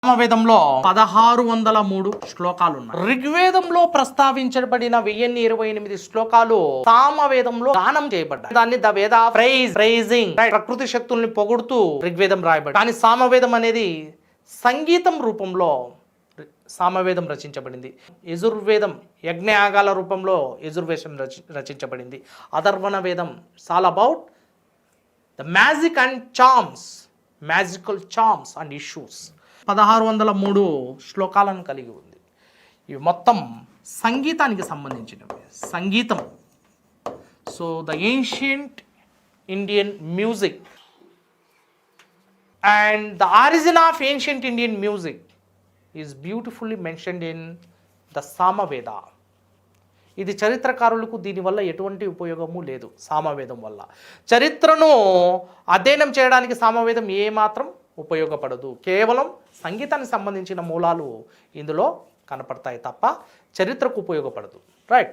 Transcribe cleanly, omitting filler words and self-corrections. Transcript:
సామవేదంలో 1603 శ్లోకాలు ఉన్నాయి. ఋగ్వేదంలో ప్రస్తావించబడిన 1028 శ్లోకాలు సామవేదంలో గానం చేయబడ్డాయి. దాన్ని ద వేద ప్రైజింగ్, ప్రకృతి శక్తుల్ని పొగుడుతూ ఋగ్వేదం రాయబడింది. కానీ సామవేదం అనేది సంగీతం రూపంలో సామవేదం రచించబడింది. యజుర్వేదం యజ్ఞయాగాల రూపంలో యజుర్వేదం రచించబడింది. అథర్వణ వేదం all about the magic and charms, magical charms and issues. 1603 శ్లోకాలను కలిగి ఉంది. ఇవి మొత్తం సంగీతానికి సంబంధించినవి. సంగీతం, so the ancient Indian music and the origin of ancient Indian music is beautifully mentioned in the Samaveda. ఇది చరిత్రకారులకు దీనివల్ల ఎటువంటి ఉపయోగము లేదు. సామవేదం వల్ల చరిత్రను అధ్యయనం చేయడానికి సామవేదం ఏమాత్రం ఉపయోగపడదు. కేవలం సంగీతానికి సంబంధించిన మూలాలు ఇందులో కనపడతాయి తప్ప చరిత్రకు ఉపయోగపడదు. రైట్.